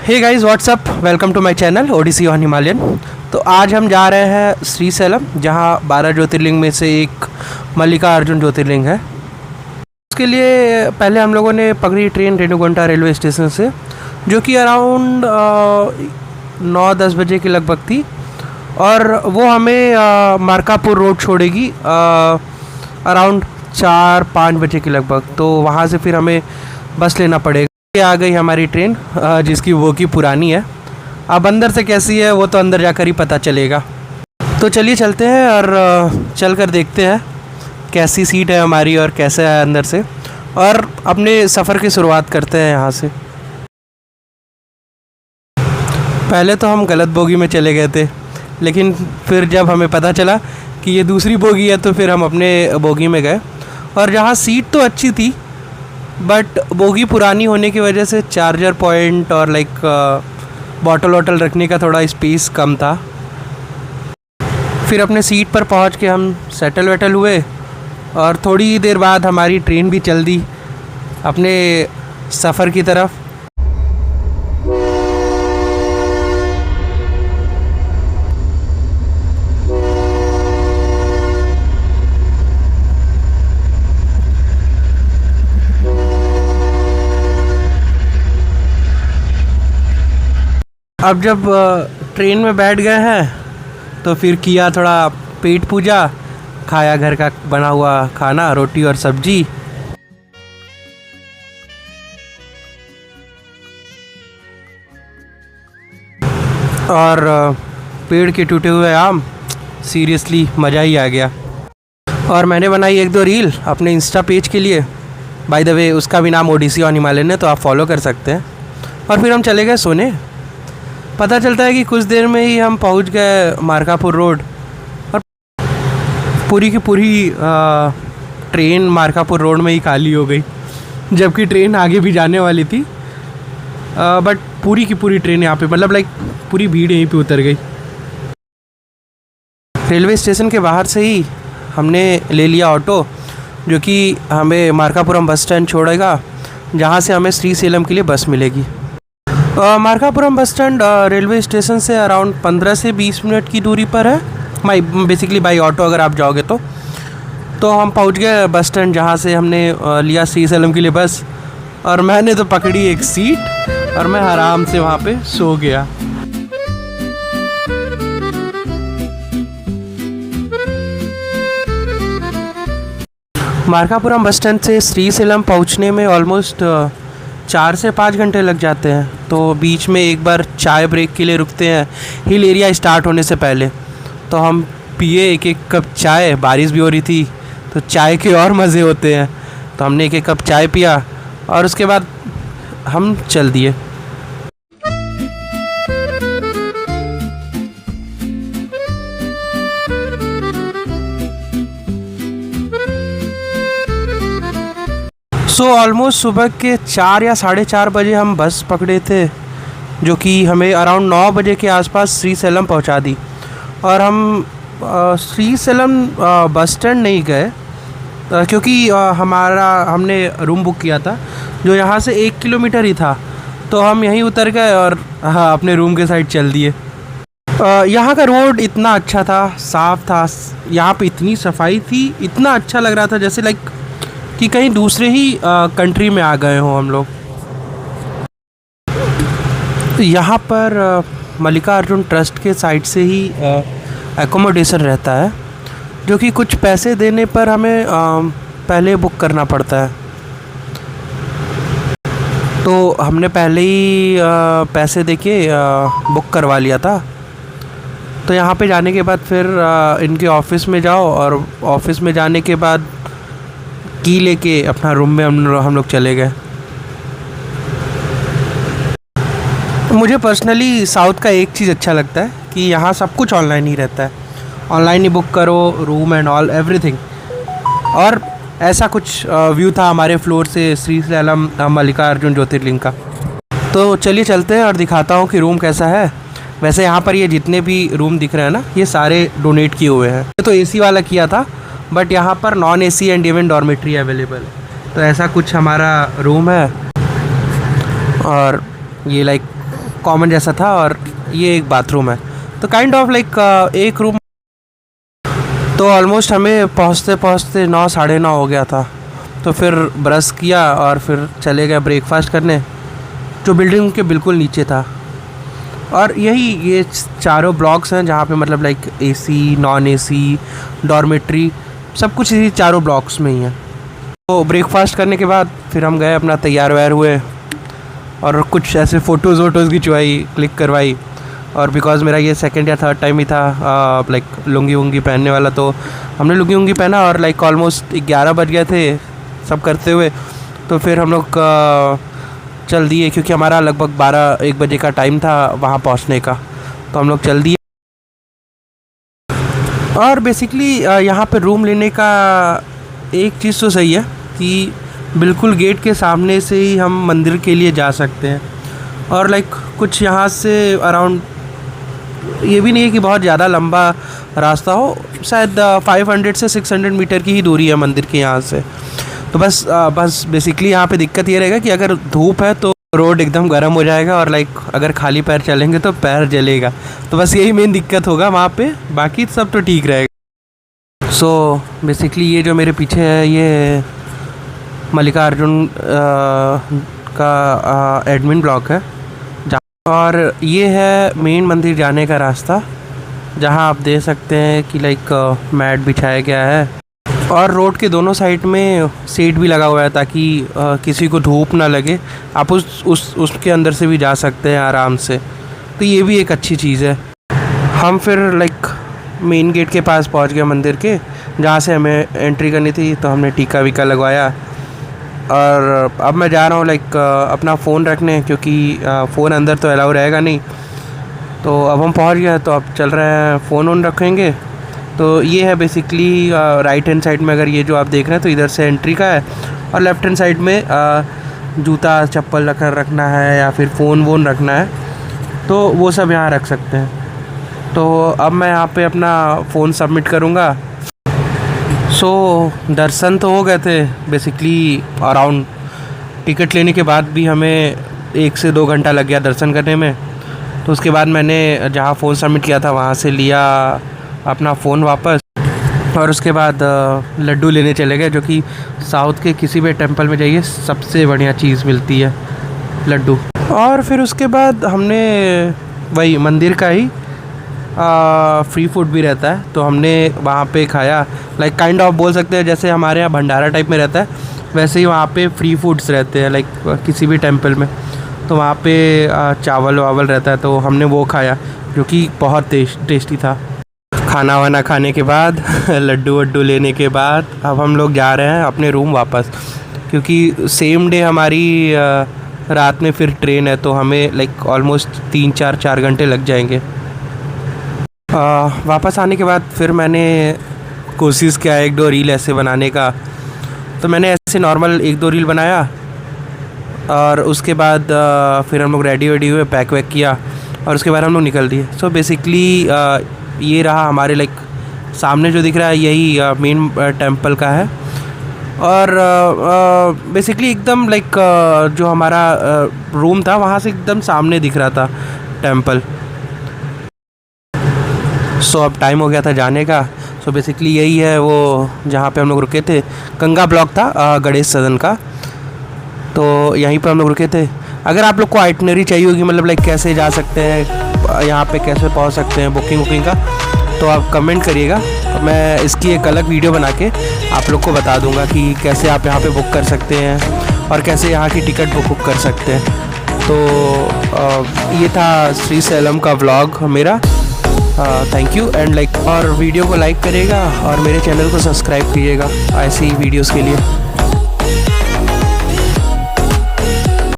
Hey guys what's up, welcome to my channel odyssey on Himalayan. तो आज हम जा रहे हैं श्रीशैलम, जहां 12 ज्योतिर्लिंग में से एक मल्लिकार्जुन ज्योतिर्लिंग है। उसके लिए पहले हम लोगों ने पकड़ी ट्रेन रेणुगुंटा रेलवे स्टेशन से, जो कि अराउंड 9-10 बजे के लगभग थी, और वो हमें मार्कापुर रोड छोड़ेगी अराउंड 4-5 बजे के लगभग। तो वहाँ से फिर हमें बस लेना पड़ेगा। आ गई हमारी ट्रेन, जिसकी वो की पुरानी है। अब अंदर से कैसी है वो तो अंदर जाकर ही पता चलेगा। तो चलिए चलते हैं और चल कर देखते हैं कैसी सीट है हमारी और कैसे है अंदर से, और अपने सफ़र की शुरुआत करते हैं यहाँ से। पहले तो हम गलत बोगी में चले गए थे, लेकिन फिर जब हमें पता चला कि ये दूसरी बोगी है तो फिर हम अपने बोगी में गए। और जहाँ सीट तो अच्छी थी, बट बोगी पुरानी होने की वजह से चार्जर पॉइंट और बॉटल वॉटल रखने का थोड़ा स्पेस कम था। फिर अपने सीट पर पहुंच के हम सेटल वेटल हुए, और थोड़ी देर बाद हमारी ट्रेन भी चल दी अपने सफ़र की तरफ। अब जब ट्रेन में बैठ गए हैं तो फिर किया थोड़ा पेट पूजा, खाया घर का बना हुआ खाना, रोटी और सब्जी। और पेड़ के टूटे हुए आम, सीरियसली मज़ा ही आ गया। और मैंने बनाई 1-2 रील अपने इंस्टा पेज के लिए। बाय द वे उसका भी नाम ओडिसी ऑन हिमालयन है, तो आप फॉलो कर सकते हैं। और फिर हम चले गए सोने। पता चलता है कि कुछ देर में ही हम पहुंच गए मार्कापुर रोड, और पूरी की पूरी ट्रेन मार्कापुर रोड में ही खाली हो गई, जबकि ट्रेन आगे भी जाने वाली थी। बट पूरी की पूरी ट्रेन यहाँ पे, मतलब पूरी भीड़ यहीं पे उतर गई। रेलवे स्टेशन के बाहर से ही हमने ले लिया ऑटो, जो कि हमें मार्कापुरम बस स्टैंड छोड़ेगा, जहाँ से हमें श्रीशैलम के लिए बस मिलेगी। Markapuram bus stand railway station से अराउंड 15 से 20 मिनट की दूरी पर है। बेसिकली बाई ऑटो अगर आप जाओगे तो हम पहुंच गए बस स्टैंड, जहां से हमने लिया श्रीशैलम के लिए बस। और मैंने तो पकड़ी एक सीट और मैं आराम से वहां पे सो गया। मार्कापुरम बस स्टैंड से श्रीशैलम पहुंचने में ऑलमोस्ट 4 से 5 घंटे लग जाते हैं। तो बीच में एक बार चाय ब्रेक के लिए रुकते हैं हिल एरिया स्टार्ट होने से पहले। तो हम पिए 1-1 कप चाय, बारिश भी हो रही थी तो चाय के और मज़े होते हैं। तो हमने 1-1 कप चाय पिया और उसके बाद हम चल दिए। ऑलमोस्ट सुबह के 4 या 4:30 बजे हम बस पकड़े थे, जो कि हमें अराउंड 9 बजे के आसपास श्रीशैलम पहुंचा दी। और हम श्रीशैलम बस स्टैंड नहीं गए, क्योंकि हमने रूम बुक किया था जो यहाँ से 1 किलोमीटर ही था। तो हम यहीं उतर गए और अपने रूम के साइड चल दिए। यहाँ का रोड इतना अच्छा था, साफ़ था, यहाँ पे इतनी सफाई थी, इतना अच्छा लग रहा था जैसे कि कहीं दूसरे ही कंट्री में आ गए हों हम लोग। यहाँ पर मल्लिकार्जुन ट्रस्ट के साइड से ही एकोमोडेशन रहता है, जो कि कुछ पैसे देने पर हमें पहले बुक करना पड़ता है। तो हमने पहले ही पैसे देके बुक करवा लिया था। तो यहाँ पे जाने के बाद फिर इनके ऑफिस में जाओ, और ऑफिस में जाने के बाद की लेके अपना रूम में हम लोग चले गए। मुझे पर्सनली साउथ का एक चीज़ अच्छा लगता है कि यहाँ सब कुछ ऑनलाइन ही रहता है। ऑनलाइन ही बुक करो रूम एंड ऑल एवरीथिंग। और ऐसा कुछ व्यू था हमारे फ्लोर से श्रीशैलम मल्लिकार्जुन ज्योतिर्लिंग का। तो चलिए चलते हैं और दिखाता हूँ कि रूम कैसा है। वैसे यहाँ पर ये जितने भी रूम दिख रहे हैं ना, ये सारे डोनेट किए हुए हैं। तो एसी वाला किया था, बट यहाँ पर non AC and even dormitory available है। तो ऐसा कुछ हमारा रूम है। और ये कॉमन जैसा था और ये एक बाथरूम है। तो काइंड ऑफ लाइक एक रूम। तो ऑलमोस्ट हमें पहुँचते पहुँचते 9 साढ़े 9 हो गया था। तो फिर ब्रश किया और फिर चले गए ब्रेकफास्ट करने, जो बिल्डिंग के बिल्कुल नीचे था। और यही ये चारों ब्लॉक्स हैं जहाँ पे मतलब like AC, non AC, dormitory सब कुछ इसी चारों ब्लॉक्स में ही है। तो ब्रेकफास्ट करने के बाद फिर हम गए, अपना तैयार वैयार हुए और कुछ ऐसे फ़ोटोज़ वोटोज़ खिंचवाई, क्लिक करवाई। और बिकॉज़ मेरा ये सेकंड या थर्ड टाइम ही था लाइक लुंगी वुंगी पहनने वाला, तो हमने लुंगी वुंगी पहना और लाइक ऑलमोस्ट 11 बज गए थे सब करते हुए। तो फिर हम लोग चल दिए, क्योंकि हमारा लगभग 12-1 बजे का टाइम था वहाँ पहुँचने का। तो हम लोग चल दिए। और बेसिकली यहाँ पे रूम लेने का एक चीज़ तो सही है कि बिल्कुल गेट के सामने से ही हम मंदिर के लिए जा सकते हैं। और लाइक कुछ यहाँ से अराउंड, ये भी नहीं है कि बहुत ज़्यादा लंबा रास्ता हो, शायद 500 से 600 मीटर की ही दूरी है मंदिर के यहाँ से। तो बस बेसिकली यहाँ पे दिक्कत ये रहेगा कि अगर धूप है तो रोड एकदम गर्म हो जाएगा और लाइक अगर खाली पैर चलेंगे तो पैर जलेगा। तो बस यही मेन दिक्कत होगा वहाँ पे, बाकी सब तो ठीक रहेगा। सो बेसिकली ये जो मेरे पीछे है ये मल्लिकार्जुन का एडमिन ब्लॉक है, और ये है मेन मंदिर जाने का रास्ता, जहाँ आप देख सकते हैं कि लाइक मैट बिछाया गया है और रोड के दोनों साइड में शेड भी लगा हुआ है ताकि किसी को धूप ना लगे, आप उसके अंदर से भी जा सकते हैं आराम से। तो ये भी एक अच्छी चीज़ है। हम फिर लाइक मेन गेट के पास पहुंच गए मंदिर के, जहाँ से हमें एंट्री करनी थी। तो हमने टीका वीका लगवाया और अब मैं जा रहा हूँ लाइक अपना फ़ोन रखने, क्योंकि फ़ोन अंदर तो अलाउ रहेगा नहीं। तो अब हम पहुँच गए, तो अब चल रहे हैं फ़ोन ऑन रखेंगे। तो ये है बेसिकली राइट हैंड साइड में, अगर ये जो आप देख रहे हैं तो इधर से एंट्री का है, और लेफ़्ट हैंड साइड में जूता चप्पल रखना है या फिर फ़ोन वोन रखना है, तो वो सब यहाँ रख सकते हैं। तो अब मैं यहाँ पे अपना फ़ोन सबमिट करूँगा। सो दर्शन तो हो गए थे बेसिकली, अराउंड टिकट लेने के बाद भी हमें 1 से 2 घंटा लग गया दर्शन करने में। तो उसके बाद मैंने जहाँ फ़ोन सबमिट किया था वहाँ से लिया अपना फ़ोन वापस, और उसके बाद लड्डू लेने चले गए, जो कि साउथ के किसी भी टेंपल में जाइए सबसे बढ़िया चीज़ मिलती है, लड्डू। और फिर उसके बाद हमने वही मंदिर का ही फ्री फूड भी रहता है, तो हमने वहाँ पे खाया। लाइक काइंड ऑफ बोल सकते हैं जैसे हमारे यहाँ भंडारा टाइप में रहता है, वैसे ही वहाँ पे फ्री फूड्स रहते हैं लाइक किसी भी टेंपल में। तो वहाँ पे चावल वावल रहता है, तो हमने वो खाया, जो कि बहुत टेस्टी था। खाना वाना खाने के बाद लड्डू वड्डू लेने के बाद अब हम लोग जा रहे हैं अपने रूम वापस, क्योंकि सेम डे हमारी रात में फिर ट्रेन है। तो हमें लाइक ऑलमोस्ट 3-4 घंटे लग जाएंगे। वापस आने के बाद फिर मैंने कोशिश किया 1-2 रील ऐसे बनाने का। तो मैंने ऐसे नॉर्मल 1-2 रील बनाया, और उसके बाद फिर हम लोग रेडी वेडी हुए, पैक वैक किया, और उसके बाद हम लोग निकल दिए। सो बेसिकली ये रहा हमारे लाइक सामने जो दिख रहा है, यही मेन टेंपल का है। और बेसिकली एकदम लाइक जो हमारा रूम था वहाँ से एकदम सामने दिख रहा था टेंपल। सो अब टाइम हो गया था जाने का। सो बेसिकली यही है वो जहाँ पे हम लोग रुके थे, गंगा ब्लॉक था गणेश सदन का। तो यहीं पर हम लोग रुके थे। अगर आप लोग को आइटनरी चाहिए होगी, मतलब लाइक कैसे जा सकते हैं यहाँ पे, कैसे पहुँच सकते हैं, बुकिंग का, तो आप कमेंट करिएगा। मैं इसकी एक अलग वीडियो बना के आप लोग को बता दूंगा कि कैसे आप यहाँ पे बुक कर सकते हैं और कैसे यहाँ की टिकट बुक कर सकते हैं। तो ये था श्रीशैलम का व्लॉग मेरा। थैंक यू एंड लाइक, और वीडियो को लाइक करिएगा और मेरे चैनल को सब्सक्राइब कीजिएगा ऐसी वीडियोस के लिए।